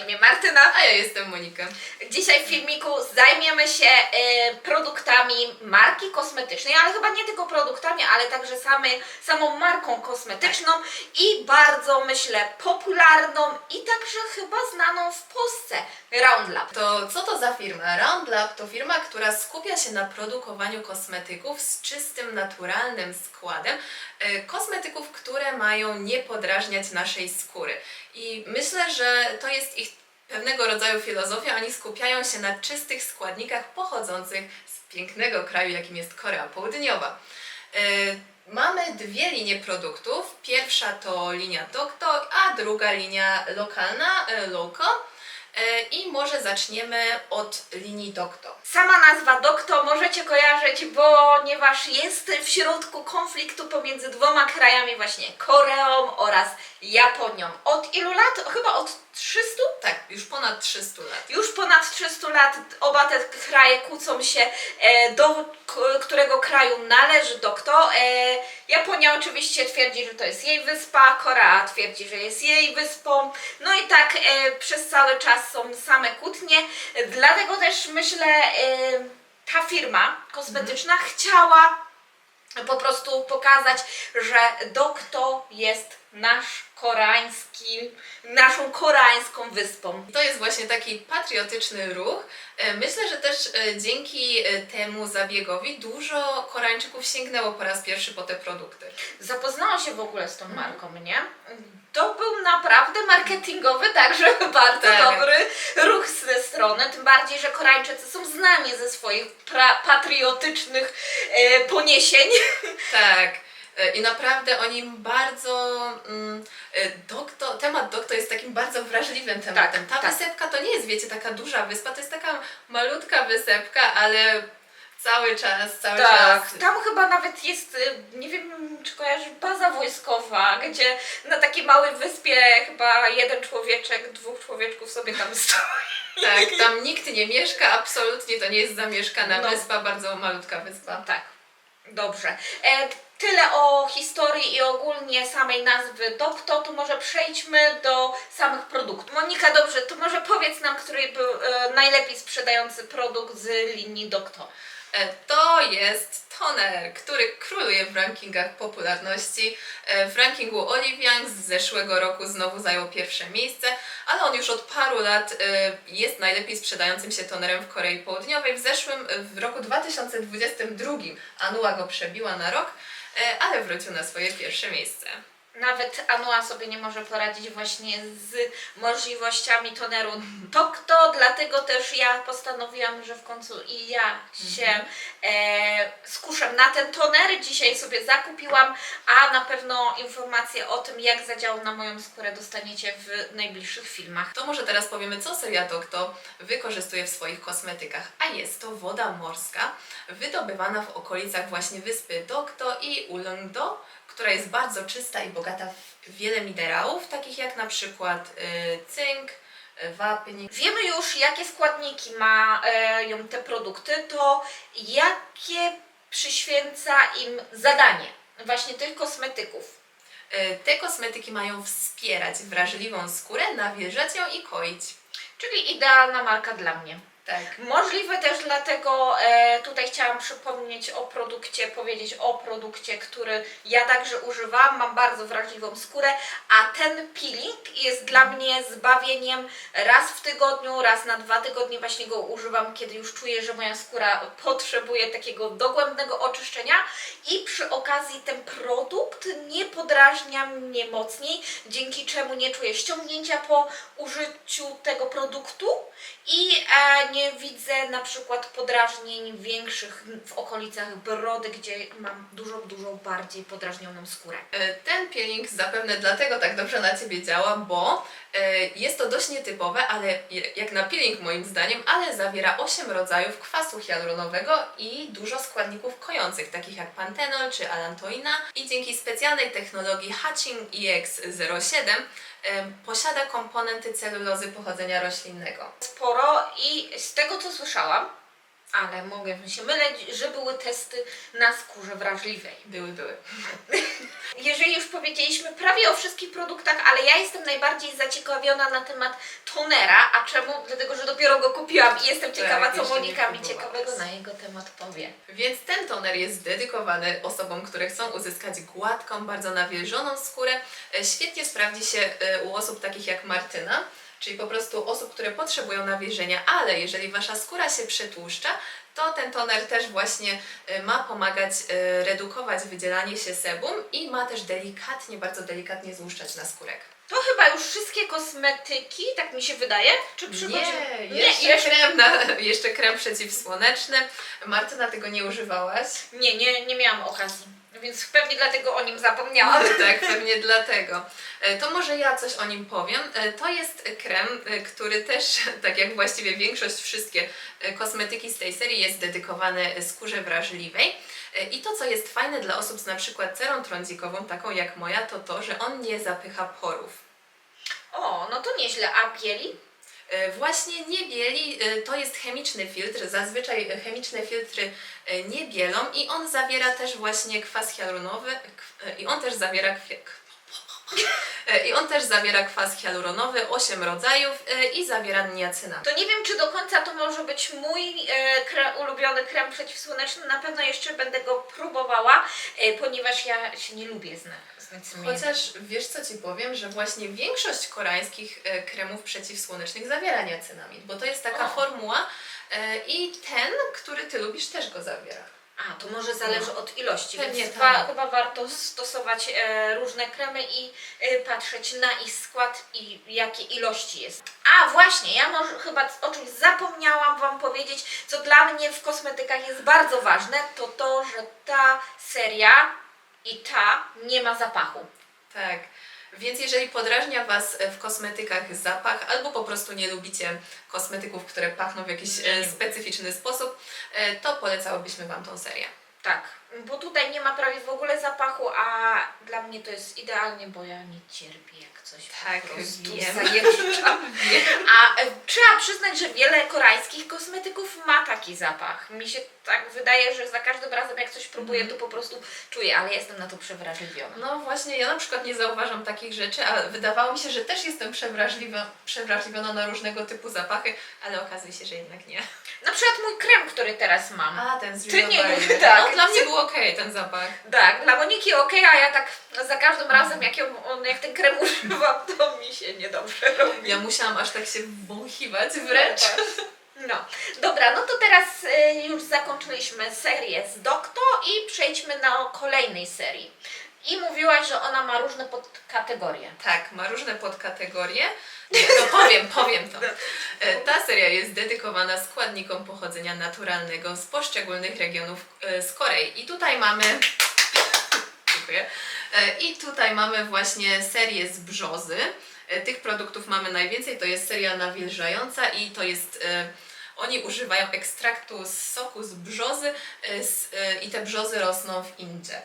imię Martyna. A ja jestem Monika. Dzisiaj w filmiku zajmiemy się produktami marki kosmetycznej, ale chyba nie tylko produktami, ale także samą marką kosmetyczną i bardzo, myślę, popularną i także chyba znaną w Polsce, Roundlab. To co to za firma? Roundlab to firma, która skupia się na produkowaniu kosmetyków z czystym, naturalnym składem. Kosmetyków, które mają nie podrażniać naszej skóry. I myślę, że to jest ich pewnego rodzaju filozofia. Oni skupiają się na czystych składnikach pochodzących z pięknego kraju, jakim jest Korea Południowa. Mamy dwie linie produktów. Pierwsza to linia Dokto, a druga linia lokalna, Local. I może zaczniemy od linii Dokto. Sama nazwa Dokto możecie kojarzyć, ponieważ jest w środku konfliktu pomiędzy dwoma krajami, właśnie Koreą oraz Japonią. Od ilu lat? Chyba od 300? Tak, już ponad 300 lat. Już ponad 300 lat oba te kraje kłócą się, do którego kraju należy Dokto. Japonia oczywiście twierdzi, że to jest jej wyspa, Korea twierdzi, że jest jej wyspą. No i tak przez cały czas są same kłótnie. Dlatego też myślę, ta firma kosmetyczna chciała po prostu pokazać, że Dokto jest naszą koreańską wyspą. To jest właśnie taki patriotyczny ruch. Myślę, że też dzięki temu zabiegowi dużo Koreańczyków sięgnęło po raz pierwszy po te produkty. Zapoznała się w ogóle z tą marką, nie? To był naprawdę marketingowy, także bardzo dobry ruch ze strony, tym bardziej, że Koreańczycy są znani ze swoich patriotycznych poniesień. Tak. I naprawdę oni bardzo... temat Dokto jest takim bardzo wrażliwym tematem. Ta wysepka to nie jest, wiecie, taka duża wyspa, to jest taka malutka wysepka, ale cały czas. Tam chyba nawet jest, nie wiem czy kojarzysz, baza wojskowa, gdzie na takiej małej wyspie chyba jeden człowieczek, dwóch człowieczków sobie tam stoi. Tak, tam nikt nie mieszka, absolutnie to nie jest zamieszkana wyspa, bardzo malutka wyspa. Tak, dobrze. Tyle o historii i ogólnie samej nazwy Dokto, to może przejdźmy do samych produktów. Monika, dobrze, to może powiedz nam, który był najlepiej sprzedający produkt z linii Dokto. To jest toner, który króluje w rankingach popularności. W rankingu Olive Young z zeszłego roku znowu zajął pierwsze miejsce, ale on już od paru lat jest najlepiej sprzedającym się tonerem w Korei Południowej. W roku 2022 Anua go przebiła na rok, ale wrócił na swoje pierwsze miejsce. Nawet Anua sobie nie może poradzić właśnie z możliwościami toneru Dokto, dlatego też ja postanowiłam, że w końcu i ja się skuszę na ten toner. Dzisiaj sobie zakupiłam, a na pewno informacje o tym, jak zadziałał na moją skórę, dostaniecie w najbliższych filmach. To może teraz powiemy, co seria Dokto wykorzystuje w swoich kosmetykach, a jest to woda morska, wydobywana w okolicach właśnie wyspy Dokto i Ulleungdo, która jest bardzo czysta i bogata w wiele minerałów, takich jak na przykład cynk, wapń. Wiemy już, jakie składniki mają te produkty, to jakie przyświęca im zadanie właśnie tych kosmetyków. Te kosmetyki mają wspierać wrażliwą skórę, nawilżać ją i koić. Czyli idealna marka dla mnie. Tak. Możliwe też dlatego tutaj chciałam powiedzieć o produkcie, który ja także używam. Mam bardzo wrażliwą skórę, a ten peeling jest dla mnie zbawieniem. Raz w tygodniu, raz na 2 tygodnie właśnie go używam, kiedy już czuję, że moja skóra potrzebuje takiego dogłębnego oczyszczenia i przy okazji ten produkt nie podrażnia mnie mocniej, dzięki czemu nie czuję ściągnięcia po użyciu tego produktu i nie widzę na przykład podrażnień większych w okolicach brody, gdzie mam dużo bardziej podrażnioną skórę. Ten peeling zapewne dlatego tak dobrze na Ciebie działa, bo jest to dość nietypowe, ale jak na peeling moim zdaniem, ale zawiera 8 rodzajów kwasu hialuronowego i dużo składników kojących, takich jak pantenol czy allantoina, i dzięki specjalnej technologii Hatching EX07 posiada komponenty celulozy pochodzenia roślinnego. Sporo i z tego co słyszałam, Ale mogę się myleć, że były testy na skórze wrażliwej. Były. Jeżeli już powiedzieliśmy prawie o wszystkich produktach, ale ja jestem najbardziej zaciekawiona na temat tonera. A czemu? Dlatego, że dopiero go kupiłam i jestem ciekawa, co jeszcze nie Monika mi próbowałaś. ciekawego na jego temat powie. Więc ten toner jest dedykowany osobom, które chcą uzyskać gładką, bardzo nawilżoną skórę. Świetnie sprawdzi się u osób takich jak Martyna, czyli po prostu osób, które potrzebują nawilżenia, ale jeżeli Wasza skóra się przetłuszcza, to ten toner też właśnie ma pomagać redukować wydzielanie się sebum i ma też delikatnie, bardzo delikatnie złuszczać naskórek. To chyba już wszystkie kosmetyki, tak mi się wydaje? Czy przychodzi? Jeszcze krem przeciwsłoneczny. Martyna, tego nie używałaś? Nie miałam okazji, więc pewnie dlatego o nim zapomniałam. Tak, pewnie dlatego. To może ja coś o nim powiem. To jest krem, który też, tak jak właściwie większość, wszystkie kosmetyki z tej serii, jest dedykowany skórze wrażliwej. I to, co jest fajne dla osób z na przykład cerą trądzikową, taką jak moja, to to, że on nie zapycha porów. O, no to nieźle. A bieli? Właśnie nie bieli, to jest chemiczny filtr, zazwyczaj chemiczne filtry nie bielą i on zawiera też właśnie kwas hialuronowy i on też zawiera kwas hialuronowy, 8 rodzajów i zawiera niacynamid. To nie wiem, czy do końca to może być mój ulubiony krem przeciwsłoneczny. Na pewno jeszcze będę go próbowała, ponieważ ja się nie lubię znać z Chociaż wiesz, co Ci powiem, że właśnie większość koreańskich kremów przeciwsłonecznych zawiera niacynamid, bo to jest taka formuła i ten, który Ty lubisz, też go zawiera. A, to może zależy od ilości, Pewnie więc tak. chyba warto stosować różne kremy i patrzeć na ich skład i jakie ilości jest. A właśnie, ja może chyba o czymś zapomniałam Wam powiedzieć, co dla mnie w kosmetykach jest bardzo ważne, to to, że ta seria i ta nie ma zapachu. Tak. Więc jeżeli podrażnia Was w kosmetykach zapach, albo po prostu nie lubicie kosmetyków, które pachną w jakiś specyficzny sposób, to polecałybyśmy Wam tą serię. Tak, bo tutaj nie ma prawie w ogóle zapachu, a dla mnie to jest idealnie, bo ja nie cierpię jak coś Tak, po prostu wiem. zajeżdża. A trzeba przyznać, że wiele koreańskich kosmetyków ma taki zapach. Mi się tak wydaje, że za każdym razem jak coś próbuję, to po prostu czuję, ale jestem na to przewrażliwiona. No właśnie, ja na przykład nie zauważam takich rzeczy, a wydawało mi się, że też jestem przewrażliwiona na różnego typu zapachy, ale okazuje się, że jednak nie. Na przykład mój krem, który teraz mam. A, ten z Ty nie Rio lubisz, Barry. tak. No, dla mnie był okej ten zapach. Tak, dla Moniki okej, a ja tak za każdym razem jak ten krem używam, to mi się niedobrze robi. Ja musiałam aż tak się wąchiwać wręcz. No, dobra, no to teraz już zakończyliśmy serię z Dokto i przejdźmy do kolejnej serii. I mówiłaś, że ona ma różne podkategorie. Tak, ma różne podkategorie. No powiem to. Ta seria jest dedykowana składnikom pochodzenia naturalnego z poszczególnych regionów z Korei. I tutaj mamy... Dziękuję. I tutaj mamy właśnie serię z brzozy. Tych produktów mamy najwięcej, to jest seria nawilżająca i to jest... Oni używają ekstraktu z soku z brzozy i te brzozy rosną w Indze.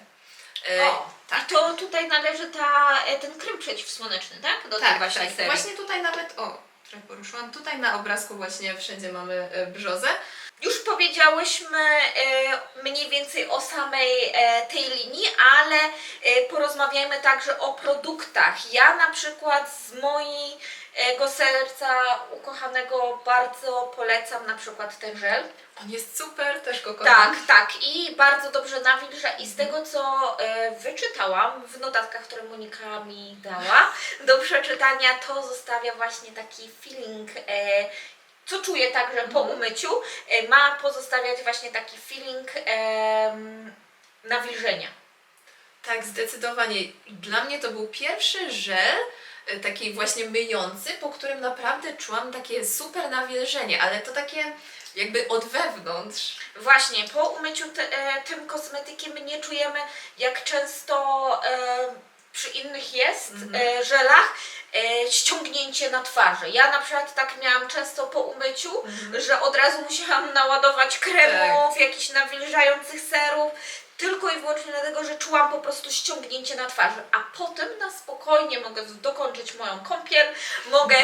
O, tak. i to tutaj należy ten krem przeciwsłoneczny, tak? Do tej właśnie tak. serii. Właśnie tutaj nawet, trochę poruszyłam, tutaj na obrazku właśnie wszędzie mamy brzozę. Już powiedziałyśmy mniej więcej o samej tej linii, ale porozmawiajmy także o produktach. Ja na przykład z mojego serca ukochanego bardzo polecam na przykład ten żel. On jest super, też go kocham. Tak, i bardzo dobrze nawilża i z tego co wyczytałam w notatkach, które Monika mi dała do przeczytania, to zostawia właśnie taki feeling, co czuję także po umyciu, ma pozostawiać właśnie taki feeling nawilżenia. Tak, zdecydowanie. Dla mnie to był pierwszy żel, taki właśnie myjący, po którym naprawdę czułam takie super nawilżenie, ale to takie jakby od wewnątrz. Właśnie, po umyciu tym kosmetykiem nie czujemy, jak często przy innych jest żelach ściągnięcie na twarzy. Ja na przykład tak miałam często po umyciu, że od razu musiałam naładować kremów, jakichś nawilżających serów. tylko i wyłącznie dlatego, że czułam po prostu ściągnięcie na twarzy, a potem na spokojnie mogę dokończyć moją kąpiel, mogę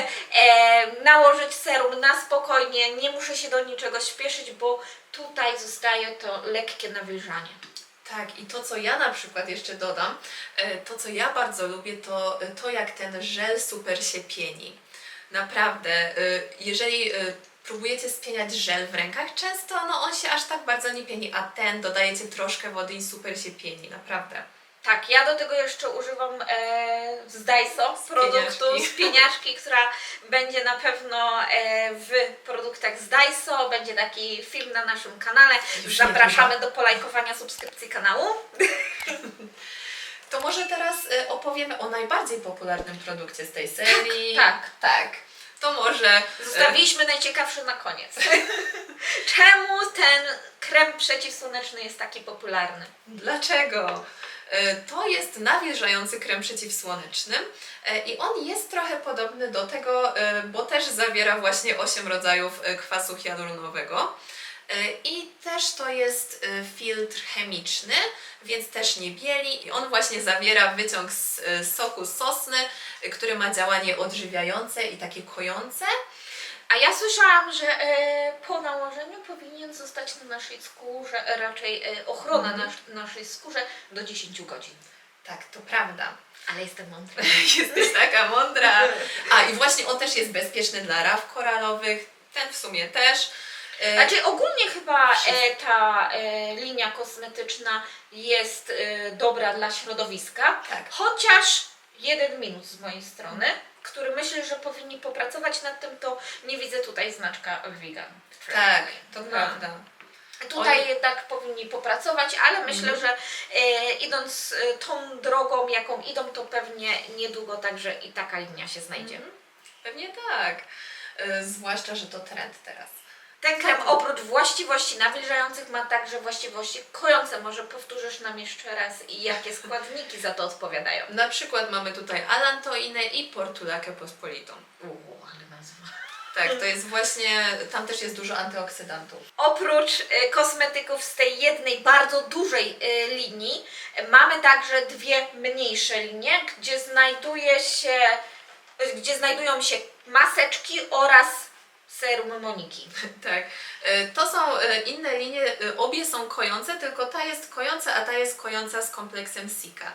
nałożyć serum na spokojnie, nie muszę się do niczego śpieszyć, bo tutaj zostaje to lekkie nawilżanie. Tak, i to co ja na przykład jeszcze dodam, to co ja bardzo lubię, to jak ten żel super się pieni. Naprawdę, jeżeli próbujecie spieniać żel w rękach, często on się aż tak bardzo nie pieni, a ten dodajecie troszkę wody i super się pieni, naprawdę. Tak, ja do tego jeszcze używam z Daiso produktu z pieniaczki, która będzie na pewno w produktach z Daiso. Będzie taki film na naszym kanale. Już Zapraszamy do polajkowania, subskrypcji kanału. To może teraz opowiemy o najbardziej popularnym produkcie z tej serii. Tak. To może... Zostawiliśmy najciekawszy na koniec. Czemu ten krem przeciwsłoneczny jest taki popularny? Dlaczego? To jest nawilżający krem przeciwsłoneczny i on jest trochę podobny do tego, bo też zawiera właśnie 8 rodzajów kwasu hialuronowego. I też to jest filtr chemiczny, więc też nie bieli i on właśnie zawiera wyciąg z soku sosny, który ma działanie odżywiające i takie kojące. A ja słyszałam, że po nałożeniu powinien zostać na naszej skórze, raczej ochrona na naszej skórze do 10 godzin. Tak, to prawda. Ale jestem mądra. Jesteś taka mądra. A i właśnie on też jest bezpieczny dla raw koralowych, ten w sumie też. Znaczy ogólnie chyba ta linia kosmetyczna jest dobra dla środowiska, Tak. chociaż jeden minus z mojej strony, który myślę, że powinni popracować nad tym, to nie widzę tutaj znaczka vegan. Tak, to No. prawda. Tutaj jednak powinni popracować, ale myślę, że idąc tą drogą, jaką idą, to pewnie niedługo także i taka linia się znajdzie. Pewnie tak. Zwłaszcza, że to trend teraz. Ten krem oprócz właściwości nawilżających ma także właściwości kojące. Może powtórzysz nam jeszcze raz i jakie składniki za to odpowiadają? Na przykład mamy tutaj alantoinę i portulakę pospolitą. Ale nazwa. Tak, to jest właśnie, tam też jest dużo antyoksydantów. Oprócz kosmetyków z tej jednej bardzo dużej linii, mamy także dwie mniejsze linie, gdzie znajdują się maseczki oraz serum Moniki. Tak, to są inne linie, obie są kojące, tylko ta jest kojąca, a ta jest kojąca z kompleksem Sika.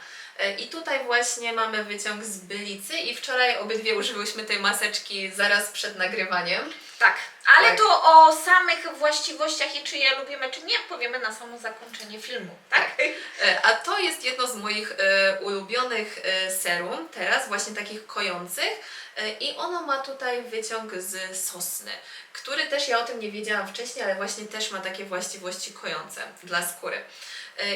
I tutaj właśnie mamy wyciąg z bylicy i wczoraj obydwie użyłyśmy tej maseczki zaraz przed nagrywaniem. Tak, ale Tak. to o samych właściwościach i czy je lubimy, czy nie, powiemy na samo zakończenie filmu, tak? A to jest jedno z moich ulubionych serum, teraz właśnie takich kojących. I ono ma tutaj wyciąg z sosny, który też ja o tym nie wiedziałam wcześniej, ale właśnie też ma takie właściwości kojące dla skóry.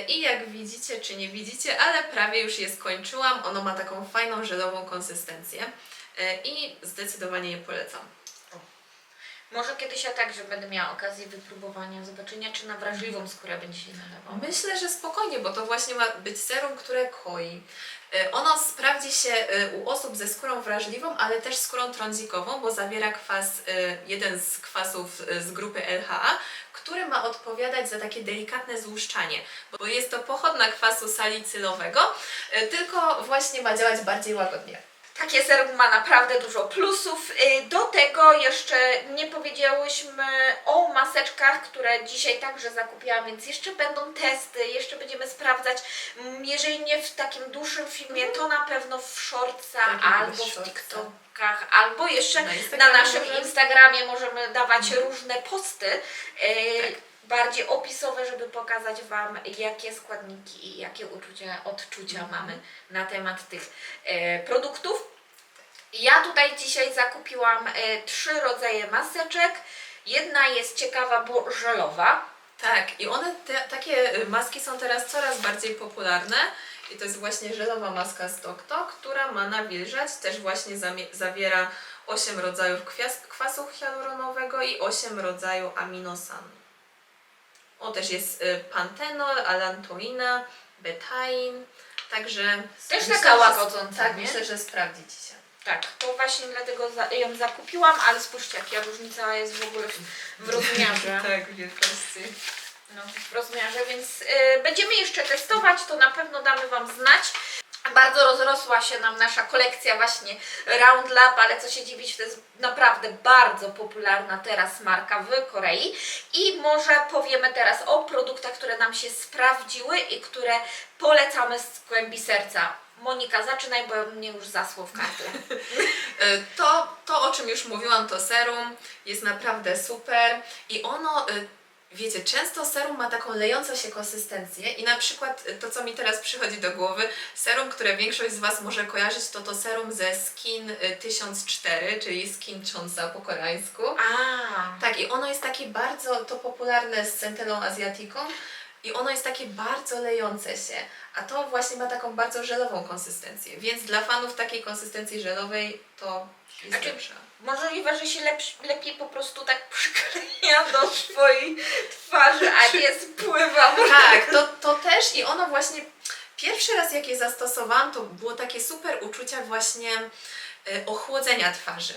I jak widzicie, czy nie widzicie, ale prawie już je skończyłam. Ono ma taką fajną, żelową konsystencję i zdecydowanie je polecam. Może kiedyś ja także będę miała okazję wypróbowania, zobaczenia, czy na wrażliwą skórę będzie się nadawało. Myślę, że spokojnie, bo to właśnie ma być serum, które koi. Ono sprawdzi się u osób ze skórą wrażliwą, ale też skórą trądzikową, bo zawiera kwas, jeden z kwasów z grupy LHA, który ma odpowiadać za takie delikatne złuszczanie, bo jest to pochodna kwasu salicylowego, tylko właśnie ma działać bardziej łagodnie. Takie serum ma naprawdę dużo plusów. Do tego jeszcze nie powiedziałyśmy o maseczkach, które dzisiaj także zakupiłam, więc jeszcze będą testy, jeszcze będziemy sprawdzać. Jeżeli nie w takim dłuższym filmie, to na pewno w shortsach albo w TikTokach, albo jeszcze na naszym Instagramie możemy dawać różne posty. Bardziej opisowe, żeby pokazać Wam, jakie składniki i jakie odczucia mamy na temat tych produktów. Ja tutaj dzisiaj zakupiłam 3 rodzaje maseczek. Jedna jest ciekawa, bo żelowa. Tak, i one, takie maski są teraz coraz bardziej popularne. I to jest właśnie żelowa maska z Dokto, która ma nawilżać. Też właśnie zawiera 8 rodzajów kwasu hialuronowego i 8 rodzajów aminosan. O, też jest pantenol, alantoina, betain, także... Też myślę, taka że- łagodząca, Tak, nie? myślę, że sprawdzi Ci się. Tak, to właśnie dlatego ją zakupiłam, ale spójrzcie, jaka różnica jest w ogóle w rozmiarze. Tak, w wielkości. No, w rozmiarze, więc będziemy jeszcze testować, to na pewno damy Wam znać. Bardzo rozrosła się nam nasza kolekcja właśnie Round Lab, ale co się dziwić, to jest naprawdę bardzo popularna teraz marka w Korei. I może powiemy teraz o produktach, które nam się sprawdziły i które polecamy z głębi serca. Monika, zaczynaj, bo mnie już zasło w kartę. To, o czym już mówiłam, to serum jest naprawdę super i ono, wiecie, często serum ma taką lejącą się konsystencję i na przykład to, co mi teraz przychodzi do głowy, serum, które większość z Was może kojarzyć, to serum ze Skin 1004, czyli Skin Chonsa po koreańsku. Tak, i ono jest takie bardzo, to popularne z centelą azjatyką i ono jest takie bardzo lejące się, a to właśnie ma taką bardzo żelową konsystencję, więc dla fanów takiej konsystencji żelowej to jest Znaczy, lepsza. Możliwe, że się lepiej po prostu tak przykleja do swojej twarzy, a nie spływa. Tak, to też i ono właśnie, pierwszy raz jak je zastosowałam, to było takie super uczucie właśnie ochłodzenia twarzy.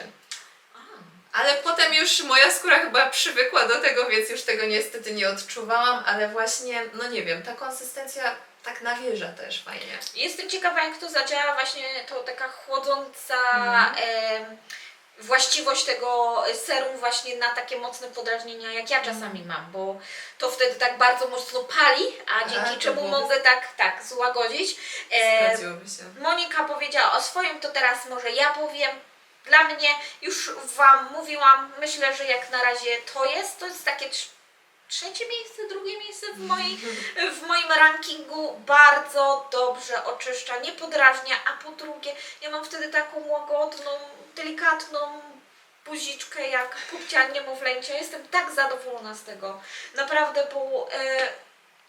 Ale potem już moja skóra chyba przywykła do tego, więc już tego niestety nie odczuwałam, ale właśnie, no nie wiem, ta konsystencja tak nawilża też fajnie. Jestem ciekawa, jak to zadziała właśnie to taka chłodząca właściwość tego serum właśnie na takie mocne podrażnienia, jak ja czasami mam, bo to wtedy tak bardzo mocno pali, a dzięki to czemu byłoby- mogę tak Sprawdziłoby złagodzić. się. Monika powiedziała o swoim, to teraz może ja powiem. Dla mnie, już Wam mówiłam, myślę, że jak na razie to jest takie trzecie miejsce, drugie miejsce w moim rankingu. Bardzo dobrze oczyszcza, nie podrażnia, a po drugie, ja mam wtedy taką łagodną, delikatną buziczkę jak pupcia niemowlęcia. Jestem tak zadowolona z tego. Naprawdę, bo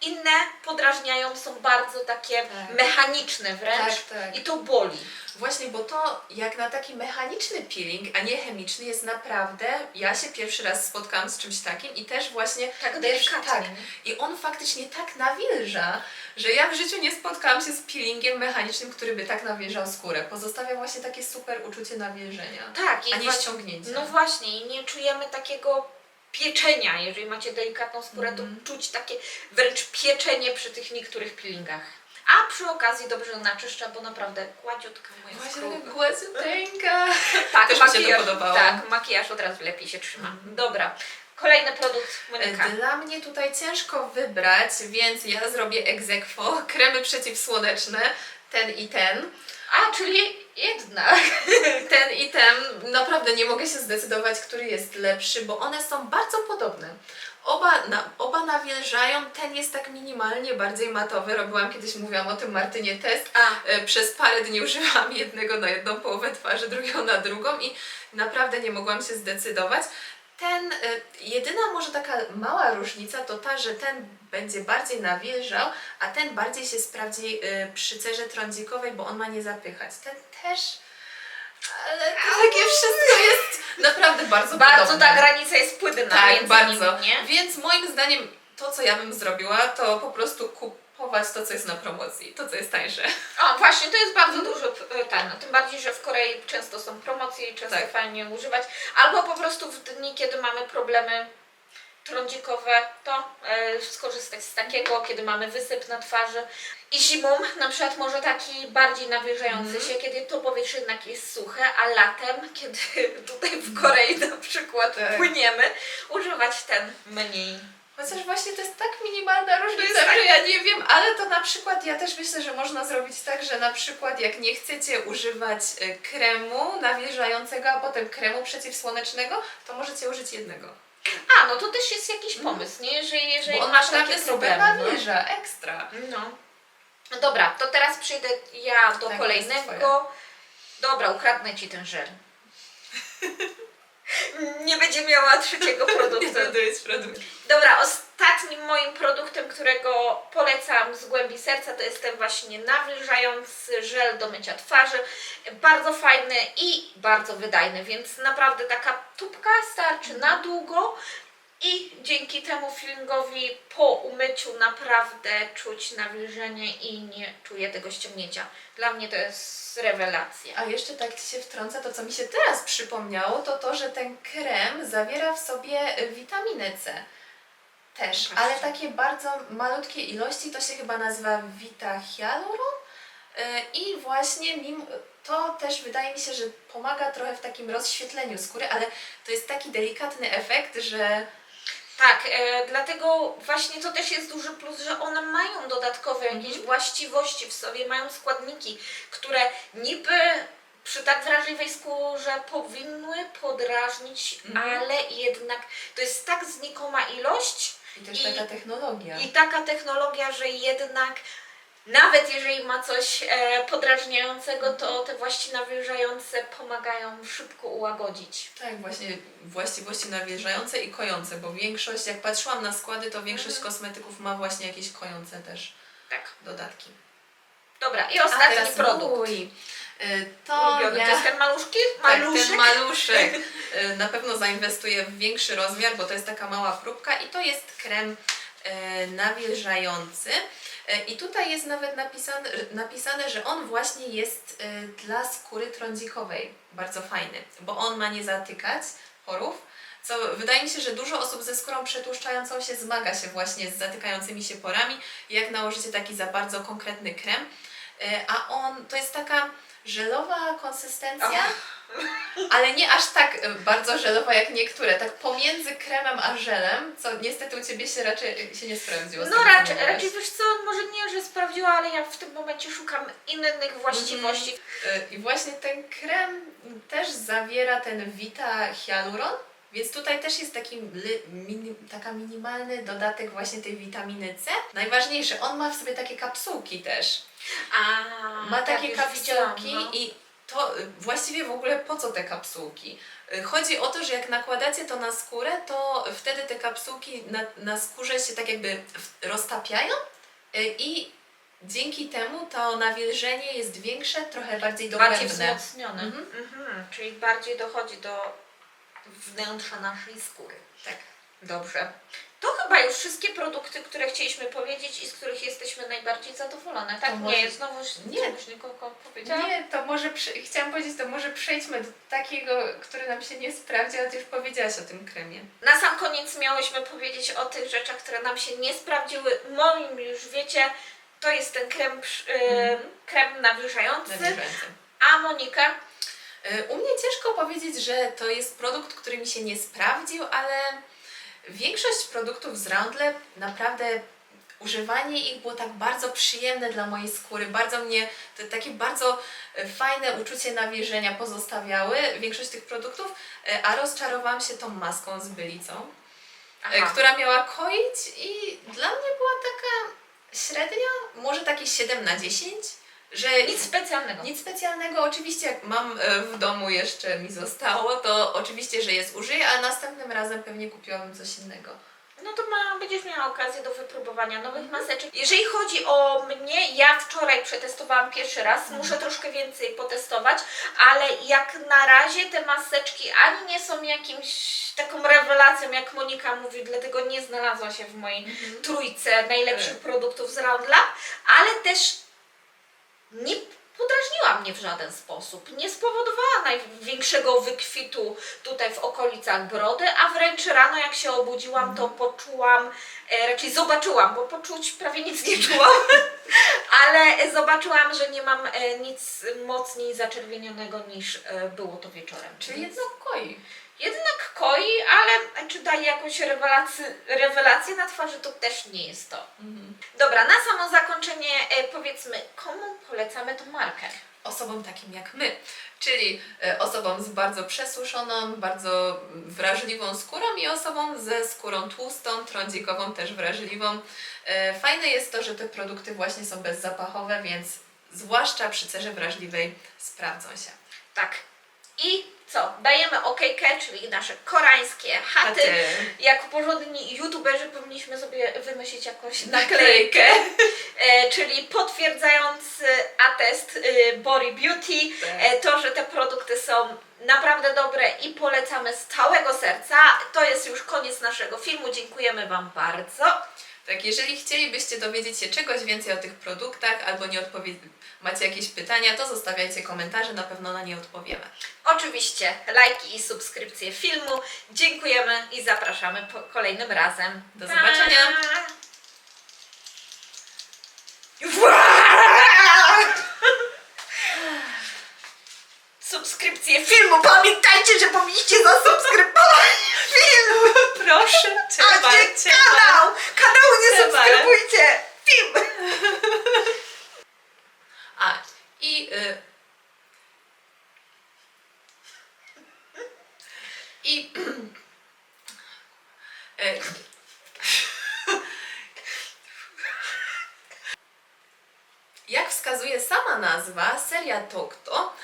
inne podrażniają, są bardzo takie Tak. mechaniczne wręcz Tak. i to boli. Właśnie, bo to jak na taki mechaniczny peeling, a nie chemiczny jest naprawdę, ja się pierwszy raz spotkałam z czymś takim i też właśnie Tak delikatnie. tak. I on faktycznie tak nawilża, że ja w życiu nie spotkałam się z peelingiem mechanicznym, który by tak nawilżał skórę. Pozostawia właśnie takie super uczucie nawilżenia, Tak, a nie właśnie- ściągnięcia. No właśnie, i nie czujemy takiego pieczenia. Jeżeli macie delikatną skórę, to czuć takie wręcz pieczenie przy tych niektórych peelingach. A przy okazji dobrze naczyszcza, bo naprawdę gładziutka moja Właśnie skórka. taka gładziuteńka. Tak, Też mi się to podobało. Tak, makijaż od razu lepiej się trzyma. Dobra, kolejny produkt Monika. Dla mnie tutaj ciężko wybrać, więc ja zrobię ex aequo. Kremy przeciwsłoneczne, ten i ten. A, czyli jednak. Ten i ten, naprawdę nie mogę się zdecydować, który jest lepszy, bo one są bardzo podobne. Oba nawilżają, ten jest tak minimalnie bardziej matowy. Robiłam kiedyś, mówiłam o tym Martynie test. Przez parę dni używałam jednego na jedną połowę twarzy, drugiego na drugą i naprawdę nie mogłam się zdecydować. Ten, jedyna może taka mała różnica to ta, że ten będzie bardziej nawilżał, a ten bardziej się sprawdzi przy cerze trądzikowej, bo on ma nie zapychać. Ten też, ale to takie wszystko jest naprawdę bardzo Bardzo podobne. ta granica jest płynna Tak, między bardzo. nimi, nie? Więc moim zdaniem to, co ja bym zrobiła, to po prostu kupować to, co jest na promocji, to, co jest tańsze. O, właśnie, to jest bardzo dużo tym bardziej, że w Korei często są promocje i często Tak. fajnie używać. Albo po prostu w dni, kiedy mamy problemy trądzikowe, to skorzystać z takiego, kiedy mamy wysyp na twarzy. I zimą na przykład może taki bardziej nawilżający się, kiedy to powietrze jednak jest suche, a latem, kiedy tutaj w Korei na przykład Tak. płyniemy, używać ten mniej. Chociaż właśnie to jest tak minimalna różnica, jest tak- że ja nie wiem, ale to na przykład ja też myślę, że można zrobić tak, że na przykład jak nie chcecie używać kremu nawilżającego, a potem kremu przeciwsłonecznego, to możecie użyć jednego. A, no to też jest jakiś pomysł, nie? Jeżeli Bo on masz naprawdę takie super problemy. nawilża, ekstra. No. Dobra, to teraz przyjdę ja do Tak, kolejnego. jest twoja. Dobra, ukradnę Ci ten żel. Nie będzie miała trzeciego produktu. To jest produkt. Dobra, ostatnim moim produktem, którego polecam z głębi serca, to jest ten właśnie nawilżający żel do mycia twarzy. Bardzo fajny i bardzo wydajny, więc naprawdę taka tubka starczy na długo. I dzięki temu feelingowi po umyciu naprawdę czuć nawilżenie i nie czuję tego ściągnięcia. Dla mnie to jest rewelacja. A jeszcze tak Ci się wtrąca, to co mi się teraz przypomniało, to to, że ten krem zawiera w sobie witaminę C. Też, Właśnie. ale takie bardzo malutkie ilości, to się chyba nazywa Vita Hyaluron. I właśnie to też wydaje mi się, że pomaga trochę w takim rozświetleniu skóry, ale to jest taki delikatny efekt, że Tak, dlatego właśnie to też jest duży plus, że one mają dodatkowe jakieś właściwości w sobie, mają składniki, które niby przy tak wrażliwej skórze powinny podrażnić, ale jednak to jest tak znikoma ilość i też taka technologia. i taka technologia, że jednak nawet jeżeli ma coś podrażniającego, to te właści nawilżające pomagają szybko ułagodzić. Tak, właśnie właściwości nawilżające i kojące, bo większość, jak patrzyłam na składy, to większość kosmetyków ma właśnie jakieś kojące też Tak. dodatki. Dobra, i A ostatni teraz produkt. mój. To Ulubiony. ja... To jest ten maluszki? Tak, Maluszek? ten maluszek. Na pewno zainwestuję w większy rozmiar, bo to jest taka mała próbka i to jest krem nawilżający. I tutaj jest nawet napisane, że on właśnie jest dla skóry trądzikowej. Bardzo fajny, bo on ma nie zatykać porów, co wydaje mi się, że dużo osób ze skórą przetłuszczającą się zmaga się właśnie z zatykającymi się porami. Jak nałożycie taki za bardzo konkretny krem, a on to jest taka żelowa konsystencja, ale nie aż tak bardzo żelowa jak niektóre, tak pomiędzy kremem a żelem, co niestety u Ciebie się raczej się nie sprawdziło. z No tego, co raczej, mówiłaś. raczej wiesz co, może nie, że sprawdziła, ale ja w tym momencie szukam innych właściwości. I właśnie ten krem też zawiera ten Vita Hyaluron, więc tutaj też jest taki taka minimalny dodatek właśnie tej witaminy C. Najważniejsze, on ma w sobie takie kapsułki też. Ma takie już kapsułki widziałam, no. i to właściwie w ogóle po co te kapsułki? Chodzi o to, że jak nakładacie to na skórę, to wtedy te kapsułki na skórze się tak jakby roztapiają i dzięki temu to nawilżenie jest większe, trochę bardziej Bardziej dogłębne. wzmocnione. Czyli bardziej dochodzi do wnętrza naszej skóry. Tak. Dobrze. To chyba już wszystkie produkty, które chcieliśmy powiedzieć i z których jesteśmy najbardziej zadowolone, tak? To Nie, może- znowu Nie. czegoś nikogo powiedziałam? Nie, to może chciałam powiedzieć, to może przejdźmy do takiego, który nam się nie sprawdzi, ale Ty już powiedziałaś o tym kremie. Na sam koniec miałyśmy powiedzieć o tych rzeczach, które nam się nie sprawdziły. Moim już wiecie, to jest ten krem, krem nawilżający. Nawilżający. A Monika? U mnie ciężko powiedzieć, że to jest produkt, który mi się nie sprawdził, ale większość produktów z Roundlab naprawdę używanie ich było tak bardzo przyjemne dla mojej skóry, bardzo mnie, takie bardzo fajne uczucie nawilżenia pozostawiały, większość tych produktów, a rozczarowałam się tą maską z bylicą, która miała koić i dla mnie była taka średnia, może takie 7/10, że Nic specjalnego. nic specjalnego, oczywiście jak mam w domu jeszcze mi zostało, to oczywiście, że je zużyję, ale następnym razem pewnie kupiłabym coś innego. No to będziesz miała okazję do wypróbowania nowych maseczek. Jeżeli chodzi o mnie, ja wczoraj przetestowałam pierwszy raz, muszę troszkę więcej potestować, ale jak na razie te maseczki ani nie są jakimś taką rewelacją, jak Monika mówi, dlatego nie znalazła się w mojej trójce najlepszych produktów z Roundlab, ale też nie podrażniła mnie w żaden sposób, nie spowodowała największego wykwitu tutaj w okolicach brody, a wręcz rano jak się obudziłam, to poczułam, raczej zobaczyłam, bo poczuć prawie nic nie czułam, ale zobaczyłam, że nie mam nic mocniej zaczerwienionego niż było to wieczorem. Czyli jednak koi. Jednak koi, ale czy daje jakąś rewelację na twarzy, to też nie jest to. Dobra, na samo zakończenie powiedzmy, komu polecamy tą markę? Osobom takim jak my, czyli osobom z bardzo przesuszoną, bardzo wrażliwą skórą i osobom ze skórą tłustą, trądzikową, też wrażliwą. Fajne jest to, że te produkty właśnie są bezzapachowe, więc zwłaszcza przy cerze wrażliwej sprawdzą się. Tak. I co? Dajemy okejkę, czyli nasze koreańskie chaty. Jako porządni youtuberzy powinniśmy sobie wymyślić jakąś naklejkę, czyli potwierdzający atest Body Beauty, to, że te produkty są naprawdę dobre i polecamy z całego serca. To jest już koniec naszego filmu. Dziękujemy Wam bardzo. Tak, jeżeli chcielibyście dowiedzieć się czegoś więcej o tych produktach albo macie jakieś pytania, to zostawiajcie komentarze, na pewno na nie odpowiemy. Oczywiście lajki i subskrypcje filmu. Dziękujemy i zapraszamy kolejnym razem. Do zobaczenia! Subskrypcje filmu. Pamiętajcie, że powinniście zasubskrybować film. Proszę cię, A nie kanał. Kanału nie Cię, subskrybujcie. Film. A, i... I... Jak wskazuje sama nazwa, seria Tokto